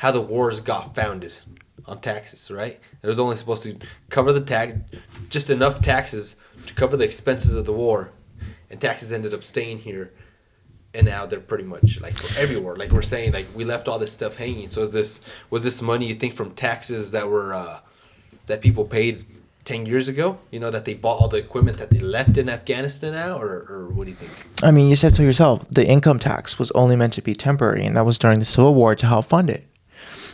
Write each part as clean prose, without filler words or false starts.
how the wars got founded on taxes, right? It was only supposed to cover the tax, just enough taxes to cover the expenses of the war, and taxes ended up staying here, and now they're pretty much like everywhere. Like we're saying, like we left all this stuff hanging. So was this money you think from taxes that were that people paid 10 years ago? You know, that they bought all the equipment that they left in Afghanistan now, or what do you think? I mean, you said so yourself. The income tax was only meant to be temporary, and that was during the Civil War to help fund it.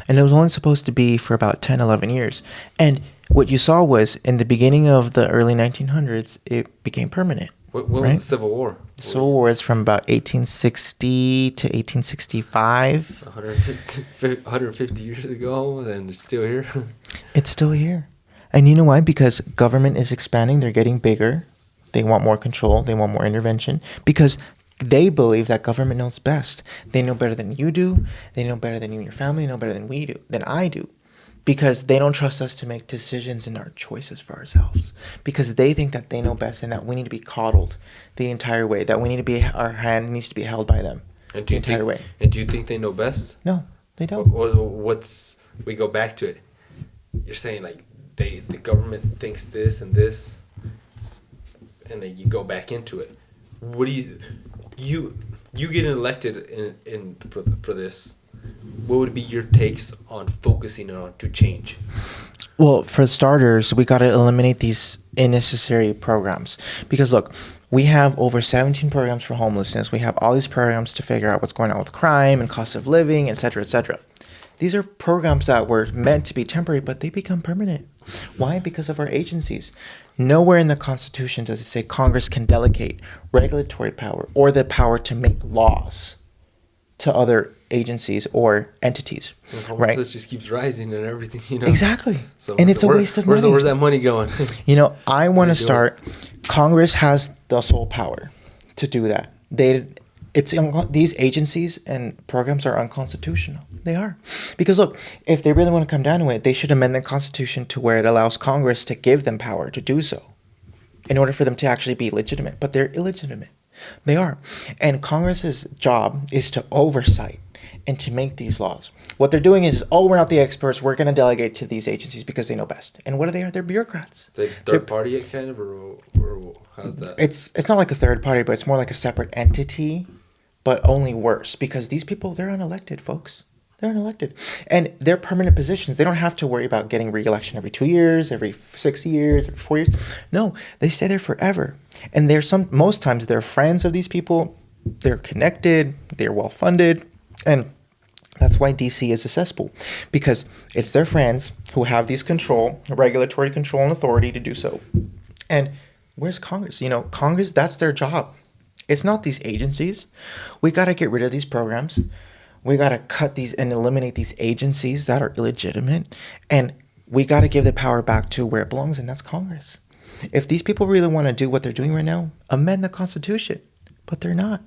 And it was only supposed to be for about 10, 11 years. And what you saw was in the beginning of the early 1900s, it became permanent. What right? was the Civil War? The Civil War is from about 1860 to 1865. 150 years ago, and it's still here. It's still here. And you know why? Because government is expanding. They're getting bigger. They want more control. They want more intervention. Because they believe that government knows best. They know better than you do. They know better than you and your family. They know better than we do, than I do. Because they don't trust us to make decisions and our choices for ourselves. Because they think that they know best and that we need to be coddled the entire way. That we need to be, our hand needs to be held by them the entire way. And do you think they know best? No, they don't. We go back to it. You're saying like the government thinks this and this, and then you go back into it. What do you get elected in for this? What would be your takes on focusing on to change? Well, for starters, we got to eliminate these unnecessary programs. Because look, we have over 17 programs for homelessness. We have all these programs to figure out what's going on with crime and cost of living, et cetera, et cetera. These are programs that were meant to be temporary, but they become permanent. Why? Because of our agencies. Nowhere in the Constitution does it say Congress can delegate regulatory power or the power to make laws to other agencies or entities, right? This just keeps rising and everything, you know. Exactly. So and it's a waste of money. Where's that money going? You know, I want to start. Congress has the sole power to do that. These agencies and programs are unconstitutional. They are. Because look, if they really want to come down to it, they should amend the Constitution to where it allows Congress to give them power to do so in order for them to actually be legitimate. But they're illegitimate. They are. And Congress's job is to oversight and to make these laws. What they're doing is, we're not the experts. We're going to delegate to these agencies because they know best. And what are they? They're bureaucrats. The third party kind of, or how's that? It's not like a third party, but it's more like a separate entity, but only worse because these people, they're unelected, folks. They're unelected. And they're permanent positions. They don't have to worry about getting re-election every 2 years, every 6 years, every 4 years. No, they stay there forever. And most times they're friends of these people. They're connected. They're well-funded. And that's why DC is a cesspool. Because it's their friends who have these regulatory control and authority to do so. And where's Congress? You know, Congress, that's their job. It's not these agencies. We got to get rid of these programs. We got to cut these and eliminate these agencies that are illegitimate. And we got to give the power back to where it belongs, and that's Congress. If these people really want to do what they're doing right now, amend the Constitution. But they're not.